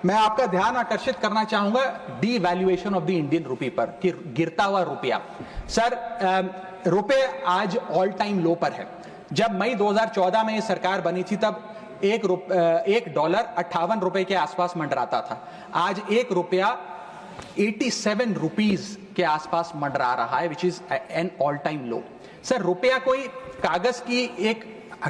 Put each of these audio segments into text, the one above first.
मैं आपका ध्यान आकर्षित करना चाहूंगा D valuation of the Indian रुपी पर, कि गिरता हुआ रुपया। सर रुपये आज ऑल टाइम लो पर है। जब मई 2014 में ये सरकार बनी थी तब एक डॉलर 58 रुपए के आसपास मंडराता था। आज एक रुपया 87 रुपीज के आसपास मंडरा रहा है, which is an all time low. Sir रुपया कोई कागज की एक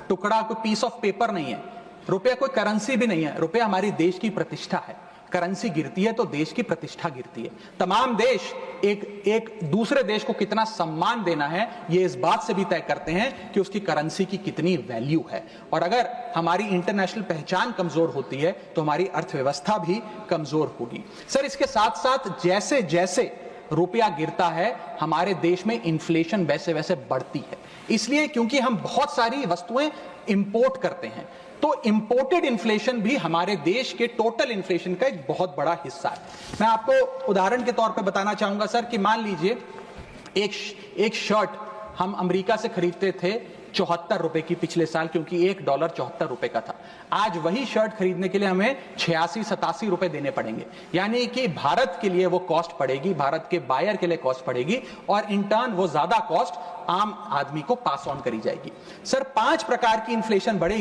टुकड़ा, कोई पीस ऑफ पेपर नहीं है। रुपया कोई करेंसी भी नहीं है। रुपया हमारी देश की प्रतिष्ठा है। करेंसी गिरती है तो देश की प्रतिष्ठा गिरती है। तमाम देश एक दूसरे देश को कितना सम्मान देना है ये इस बात से भी तय करते हैं कि उसकी करेंसी की कितनी वैल्यू है। और अगर हमारी इंटरनेशनल पहचान कमजोर होती है तो हमारी अर्थव्यवस्था भी कमजोर होगी। सर इसके साथ साथ जैसे जैसे रुपया गिरता है हमारे देश में इन्फ्लेशन वैसे वैसे बढ़ती है। इसलिए क्योंकि हम बहुत सारी वस्तुएं इंपोर्ट करते हैं, तो इंपोर्टेड इन्फ्लेशन भी हमारे देश के टोटल इन्फ्लेशन का एक बहुत बड़ा हिस्सा है। मैं आपको उदाहरण के तौर पे बताना चाहूंगा सर कि मान लीजिए एक शर्ट हम अमेरिका से खरीदते थे 74 रुपए की पिछले साल, क्योंकि एक डॉलर 74 रुपए का था। आज वही शर्ट खरीदने के लिए हमें 86-87 रुपए देने पड़ेंगे। यानी कि भारत के लिए वो कॉस्ट पड़ेगी, भारत के बायर के लिए कॉस्ट पड़ेगी, और इन टर्न वो ज्यादा कॉस्ट आम आदमी को पास ऑन करी जाएगी। सर 5 प्रकार की इन्फ्लेशन बढ़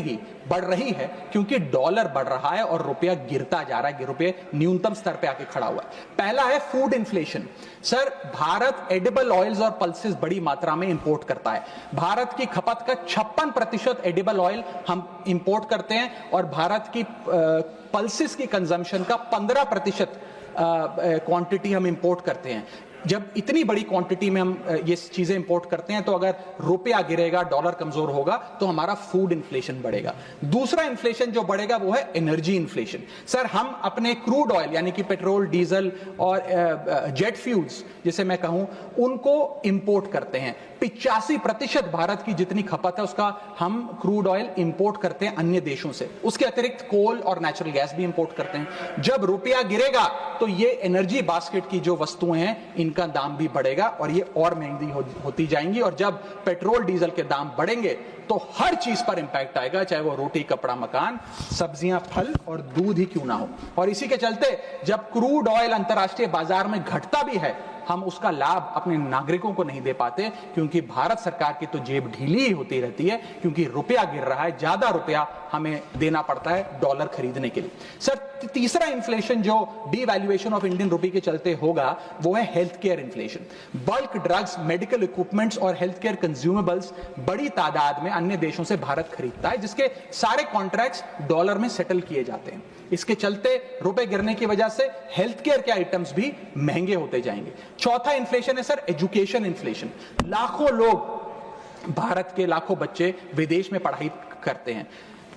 रही है क्योंकि डॉलर बढ़ रहा है और रुपया गिरता जा रहा है, रुपये न्यूनतम स्तर पे आके खड़ा हुआ है। पहला है food inflation. Sir Bharat edible oils और पल्सेस बड़ी मात्रा में इंपोर्ट करता है। भारत की खपत का 56% एडिबल ऑयल हम इंपोर्ट करते हैं और भारत की पल्सेस की कंजम्पशन का 15% क्वांटिटी हम इंपोर्ट करते हैं। जब इतनी बड़ी क्वांटिटी में हम ये चीजें इंपोर्ट करते हैं तो अगर रुपया गिरेगा, डॉलर कमजोर होगा तो हमारा फूड इन्फ्लेशन बढ़ेगा। दूसरा इन्फ्लेशन जो बढ़ेगा वो है एनर्जी इन्फ्लेशन। सर हम अपने क्रूड ऑयल यानी कि पेट्रोल, डीजल और जेट फ्यूल्स जिसे मैं कहूं उनको इंपोर्ट करते हैं। 85% भारत की जितनी खपत है उसका हम क्रूड ऑयल इंपोर्ट करते हैं अन्य देशों से। उसके अतिरिक्त कोल और नेचुरल गैस भी इंपोर्ट करते हैं। जब रुपया गिरेगा तो ये एनर्जी बास्केट की जो वस्तुएं हैं इनका दाम भी बढ़ेगा और ये और महंगी होती जाएंगी। और जब पेट्रोल डीजल के दाम बढ़ेंगे तो हर चीज पर इंपैक्ट आएगा, चाहे वो रोटी, कपड़ा, मकान, सब्जियां, फल और दूध ही क्यों ना हो। और इसी के चलते जब क्रूड ऑयल अंतर्राष्ट्रीय बाजार में घटता भी है हम उसका लाभ अपने नागरिकों को नहीं दे पाते, क्योंकि भारत सरकार की तो जेब ढीली ही होती रहती है, क्योंकि रुपया गिर रहा है, ज्यादा रुपया हमें देना पड़ता है डॉलर खरीदने के लिए। सर तीसरा इन्फ्लेशन जो डीवैल्यूएशन ऑफ इंडियन रुपी के चलते होगा वो है health care inflation. Bulk drugs, medical equipments और हेल्थ केयर कंज्यूमेबल्स बड़ी तादाद में अन्य देशों से भारत खरीदता है, जिसके सारे कॉन्ट्रैक्ट्स डॉलर में सेटल किए जाते हैं। इसके चलते रुपए गिरने की वजह से हेल्थ केयर के आइटम्स भी महंगे होते जाएंगे। चौथा इन्फ्लेशन है सर एजुकेशन इन्फ्लेशन। लाखों लोग, भारत के लाखों बच्चे विदेश में पढ़ाई करते हैं।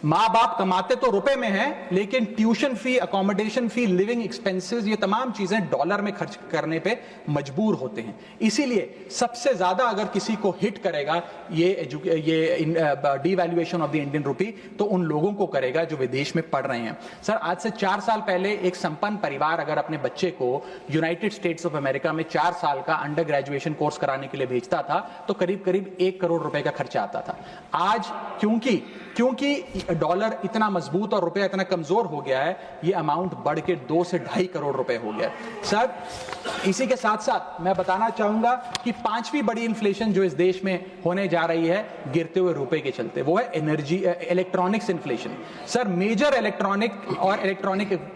माँ बाप कमाते तो रुपए में हैं, लेकिन ट्यूशन फी, अकोमोडेशन फी, लिविंग एक्सपेंसेस, ये तमाम चीजें डॉलर में खर्च करने पे मजबूर होते हैं। इसीलिए सबसे ज्यादा अगर किसी को हिट करेगा ये डीवैल्यूएशन ऑफ द इंडियन रुपी तो उन लोगों को करेगा जो विदेश में पढ़ रहे हैं। सर आज से 4 साल पहले एक संपन्न परिवार अगर अपने बच्चे को यूनाइटेड स्टेट्स ऑफ अमेरिका में 4 साल का अंडर ग्रेजुएशन कोर्स कराने के लिए भेजता था तो करीब करीब 1 करोड़ रुपए का खर्चा आता था। आज क्योंकि डॉलर इतना मजबूत और रुपया इतना कमजोर हो गया है, ये अमाउंट बढ़ के 2 से 2.5 करोड़ रुपए हो गया। सर इसी के साथ साथ मैं बताना चाहूंगा कि 5वीं बड़ी इन्फ्लेशन जो इस देश में होने जा रही है गिरते हुए रुपए के चलते, वो है electronics inflation. Sir major electronic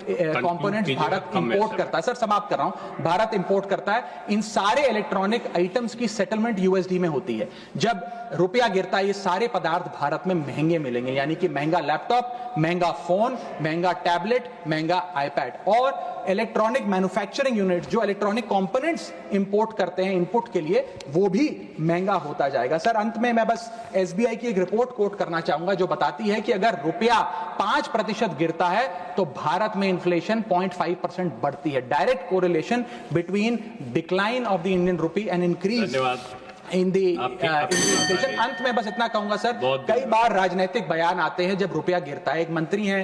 components Bharat import करता है। सर समाप्त कर रहा हूं, भारत इंपोर्ट करता है। इन सारे इलेक्ट्रॉनिक आइटम्स की सेटलमेंट यूएसडी में होती है। जब रुपया गिरता है ये सारे पदार्थ भारत में महंगे मिलेंगे, यानी कि महंगा लैपटॉप, महंगा फोन, महंगा टैबलेट, महंगा आईपैड। और इलेक्ट्रॉनिक मैन्युफैक्चरिंग यूनिट जो इलेक्ट्रॉनिक कंपोनेंट्स इंपोर्ट करते हैं इनपुट के लिए, वो भी महंगा होता जाएगा। सर अंत में मैं बस एसबीआई की एक रिपोर्ट कोट करना चाहूंगा जो बताती है कि अगर रुपया 5% गिरता है तो भारत में इन्फ्लेशन 0.5% बढ़ती है। Direct correlation between decline of the Indian rupee and increase in the inflation. अंत में बस इतना कहूंगा सर, कई बार राजनीतिक बयान आते हैं जब रुपया गिरता है। एक मंत्री हैं,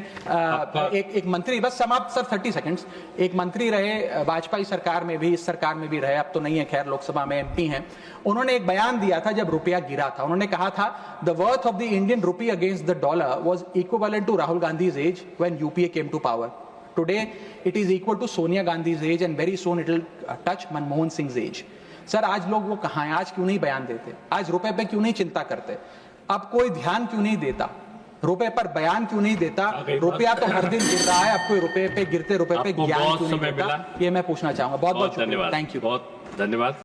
एक मंत्री, बस समाप्त सर 30 सेकंड्स, एक मंत्री रहे वाजपेयी सरकार में भी, इस सरकार में भी रहे, अब तो नहीं है खैर, लोकसभा में एमपी हैं। उन्होंने एक बयान दिया था जब रुपया गिरा था। उन्होंने कहा था the worth of the Indian rupee against the dollar was equivalent to Rahul Gandhi's age when UPA came to power. Today, it is equal to Sonia Gandhi's age and very soon it will touch Manmohan Singh's age. Sir आज लोग वो कहाँ हैं? आज क्यों नहीं बयान देते? आज रुपए पे क्यों नहीं चिंता करते? अब कोई ध्यान क्यों नहीं देता? रुपए पर बयान क्यों नहीं देता? रुपया तो हर दिन गिर रहा है, अब कोई रुपए पे गिरते रुपए पे ज्ञान क्यों नहीं देता? ये मैं पूछना चाहूंगा। बहुत बहुत धन्यवाद। Thank you. बहुत धन्यवाद।